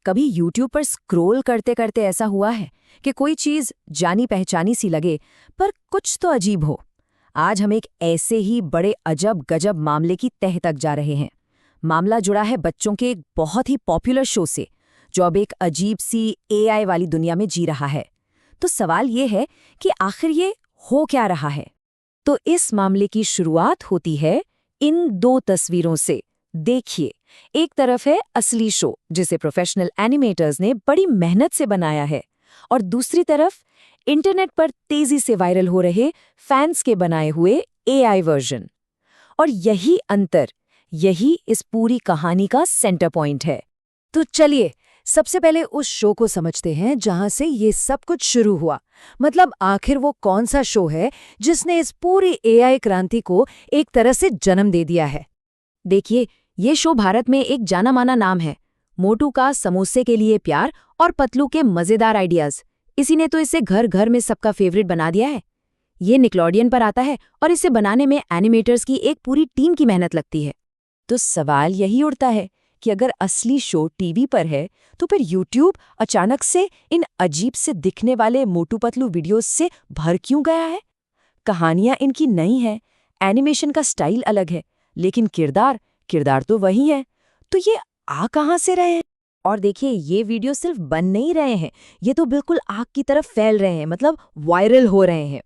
कभी YouTube पर scroll करते करते ऐसा हुआ है कि कोई चीज़ जानी पहचानी सी लगे पर कुछ तो अजीब हो। आज हम एक ऐसे ही बड़े अजब गजब मामले की तह तक जा रहे हैं। मामला जुड़ा है बच्चों के एक बहुत ही पॉपुलर शो से, जो अब एक अजीब सी AI वाली दुनिया में जी रहा है। तो सवाल ये है कि आखिर ये हो क्या रहा है। तो इस मामले की शुरुआत होती है इन दो तस्वीरों से। देखिए, एक तरफ है असली शो जिसे प्रोफेशनल एनिमेटर्स ने बड़ी मेहनत से बनाया है, और दूसरी तरफ इंटरनेट पर तेजी से वायरल हो रहे फैंस के बनाए हुए AI वर्जन। और यही अंतर, यही इस पूरी कहानी का सेंटर पॉइंट है। तो चलिए सबसे पहले उस शो को समझते हैं जहां से ये सब कुछ शुरू हुआ। मतलब आखिर वो कौन सा शो है जिसने इस पूरी AI क्रांति को एक तरह से जन्म दे दिया है। देखिए, ये शो भारत में एक जाना माना नाम है। मोटू का समोसे के लिए प्यार और पतलू के मजेदार आइडियाज, इसी ने तो इसे घर घर में सबका फेवरेट बना दिया है। ये निकलॉडियन पर आता है और इसे बनाने में एनिमेटर्स की एक पूरी टीम की मेहनत लगती है। तो सवाल यही उठता है कि अगर असली शो टीवी पर है तो फिर यूट्यूब अचानक से इन अजीब से दिखने वाले मोटू पतलू वीडियोस से भर क्यों गया है। कहानियां इनकी नई हैं, एनिमेशन का स्टाइल अलग है, लेकिन किरदार तो वही है। तो ये आ कहां से रहे हैं। और देखिए, ये वीडियो सिर्फ बन नहीं रहे हैं, ये तो बिल्कुल आग की तरफ फैल रहे हैं, मतलब वायरल हो रहे हैं।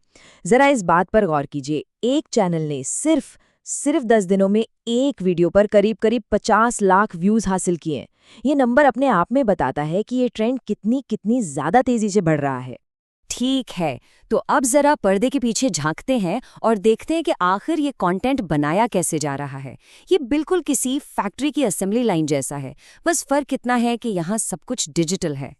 जरा इस बात पर गौर कीजिए, एक चैनल ने सिर्फ 10 दिनों में एक वीडियो पर करीब 50 लाख व्यूज हासिल किए। ये नंबर अपने आप में बताता है कि ये ट्रेंड कितनी ज्यादा तेजी से बढ़ रहा है। ठीक है, तो अब जरा पर्दे के पीछे झांकते हैं और देखते हैं कि आखिर ये कंटेंट बनाया कैसे जा रहा है। ये बिल्कुल किसी फैक्ट्री की असेंबली लाइन जैसा है, बस फर्क इतना है कि यहाँ सब कुछ डिजिटल है।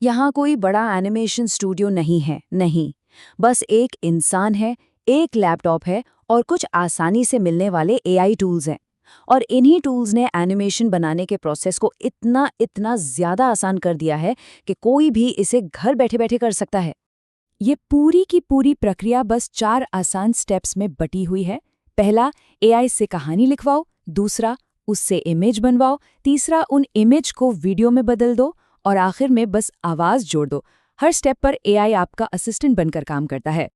यहाँ कोई बड़ा एनिमेशन स्टूडियो नहीं है, नहीं, बस एक इंसान है, एक लैपटॉप है और कुछ आसानी से मिलने वाले AI टूल्स हैं। और इन्हीं टूल्स ने एनिमेशन बनाने के प्रोसेस को इतना ज़्यादा आसान कर दिया है कि कोई भी इसे घर बैठे बैठे कर सकता है। ये पूरी की पूरी प्रक्रिया बस 4 आसान स्टेप्स में बटी हुई है। पहला, AI से कहानी लिखवाओ। दूसरा, उससे इमेज बनवाओ। तीसरा, उन इमेज को वीडियो में बदल दो। और आखिर में बस आवाज़ जोड़ दो। हर स्टेप पर AI आपका असिस्टेंट बनकर काम करता है।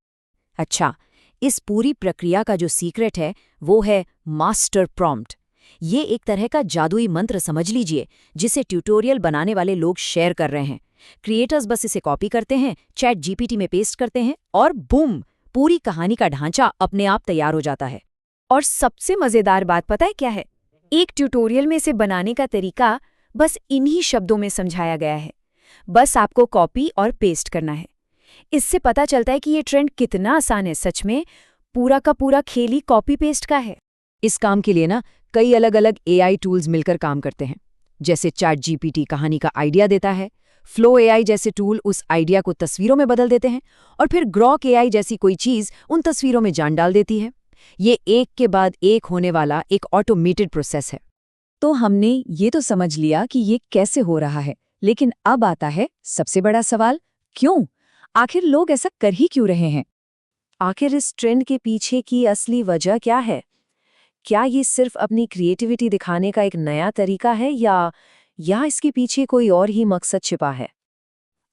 अच्छा, इस पूरी प्रक्रिया का जो सीक्रेट है वो है मास्टर प्रॉम्प्ट। ये एक तरह का जादुई मंत्र समझ लीजिए, जिसे ट्यूटोरियल बनाने वाले लोग शेयर कर रहे हैं। क्रिएटर्स बस इसे कॉपी करते हैं, चैट GPT में पेस्ट करते हैं और बूम, पूरी कहानी का ढांचा अपने आप तैयार हो जाता है। और सबसे मजेदार बात पता है क्या है? एक ट्यूटोरियल में इसे बनाने का तरीका बस इन्हीं शब्दों में समझाया गया है। बस आपको कॉपी और पेस्ट करना है। इससे पता चलता है कि ये ट्रेंड कितना आसान है। सच में पूरा का पूरा खेल ही कॉपी पेस्ट का है। इस काम के लिए ना कई अलग अलग AI टूल्स मिलकर काम करते हैं। जैसे चैट GPT कहानी का आइडिया देता है, फ्लो AI जैसे टूल उस आइडिया को तस्वीरों में बदल देते हैं, और फिर ग्रॉक AI जैसी कोई चीज़ उन तस्वीरों में जान डाल देती है। ये एक के बाद एक होने वाला एक ऑटोमेटेड प्रोसेस है। तो हमने ये तो समझ लिया कि ये कैसे हो रहा है, लेकिन अब आता है सबसे बड़ा सवाल, क्यों? आखिर लोग ऐसा कर ही क्यों रहे हैं? आखिर इस ट्रेंड के पीछे की असली वजह क्या है? क्या ये सिर्फ अपनी क्रिएटिविटी दिखाने का एक नया तरीका है, या इसके पीछे कोई और ही मकसद छिपा है?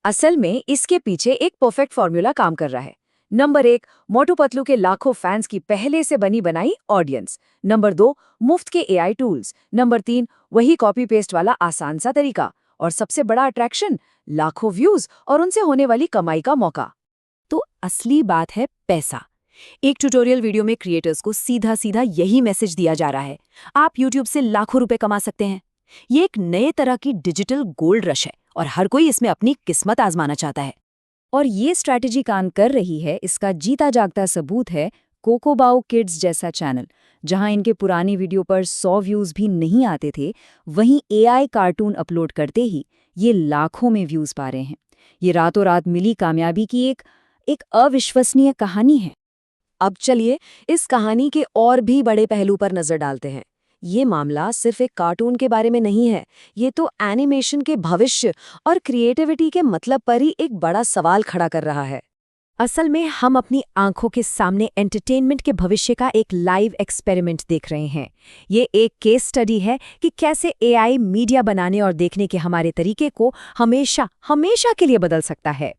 असल में इसके पीछे एक परफेक्ट फॉर्मूला काम कर रहा है। नंबर 1, मोटू पतलू के लाखों फैंस की पहले से बनी बनाई ऑडियंस। नंबर 2, मुफ्त के AI टूल्स। नंबर 3, वही कॉपी पेस्ट वाला आसान सा तरीका। और सबसे बड़ा अट्रैक्शन, लाखों व्यूज और उनसे होने वाली कमाई का मौका। तो असली बात है पैसा। एक ट्यूटोरियल वीडियो में क्रिएटर्स को सीधा सीधा यही मैसेज दिया जा रहा है, आप YouTube से लाखों रुपए कमा सकते हैं। ये एक नए तरह की डिजिटल गोल्ड रश है और हर कोई इसमें अपनी किस्मत आजमाना चाहता है। और ये स्ट्रैटेजी काम कर रही है, इसका जीता जागता सबूत है कोकोबाओ किड्स जैसा चैनल। जहां इनके पुरानी वीडियो पर 100 व्यूज भी नहीं आते थे, वहीं AI कार्टून अपलोड करते ही ये लाखों में व्यूज पा रहे हैं। ये रातों रात मिली कामयाबी की एक अविश्वसनीय कहानी है। अब चलिए इस कहानी के और भी बड़े पहलू पर नजर डालते हैं। ये मामला सिर्फ एक कार्टून के बारे में नहीं है, ये तो एनिमेशन के भविष्य और क्रिएटिविटी के मतलब पर ही एक बड़ा सवाल खड़ा कर रहा है। असल में हम अपनी आंखों के सामने एंटरटेनमेंट के भविष्य का एक लाइव एक्सपेरिमेंट देख रहे हैं। ये एक केस स्टडी है कि कैसे एआई मीडिया बनाने और देखने के हमारे तरीके को हमेशा हमेशा के लिए बदल सकता है।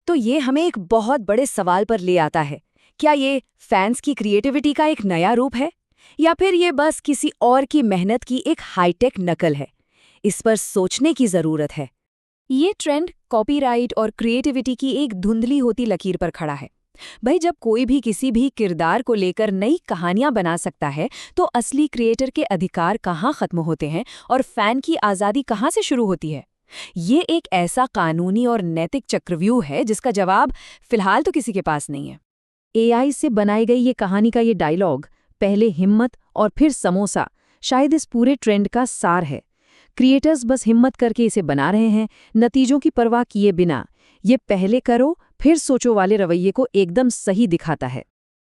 तो ये हमें एक बहुत बड़े सवाल पर ले आता है। क्या ये फैंस की क्रिएटिविटी का एक नया रूप है, या फिर ये बस किसी और की मेहनत की एक हाईटेक नकल है? इस पर सोचने की जरूरत है। ये ट्रेंड कॉपीराइट और क्रिएटिविटी की एक धुंधली होती लकीर पर खड़ा है। भाई, जब कोई भी किसी भी किरदार को लेकर नई कहानियां बना सकता है, तो असली क्रिएटर के अधिकार कहाँ खत्म होते हैं और फैन की आज़ादी कहाँ से शुरू होती है? ये एक ऐसा कानूनी और नैतिक चक्रव्यूह है जिसका जवाब फिलहाल तो किसी के पास नहीं है। एआई से बनाई गई ये कहानी का ये डायलॉग, पहले हिम्मत और फिर समोसा, शायद इस पूरे ट्रेंड का सार है। क्रिएटर्स बस हिम्मत करके इसे बना रहे हैं, नतीजों की परवाह किए बिना। ये पहले करो फिर सोचो वाले रवैये को एकदम सही दिखाता है।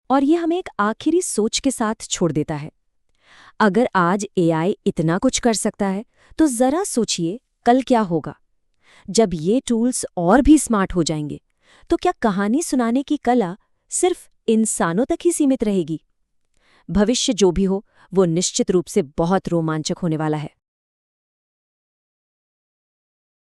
और ये हमें एक आखिरी सोच के साथ छोड़ देता है। अगर आज एआई इतना कुछ कर सकता है, तो जरा सोचिए कल क्या होगा। जब ये टूल्स और भी स्मार्ट हो जाएंगे, तो क्या कहानी सुनाने की कला सिर्फ इंसानों तक ही सीमित रहेगी? भविष्य जो भी हो, वो निश्चित रूप से बहुत रोमांचक होने वाला है।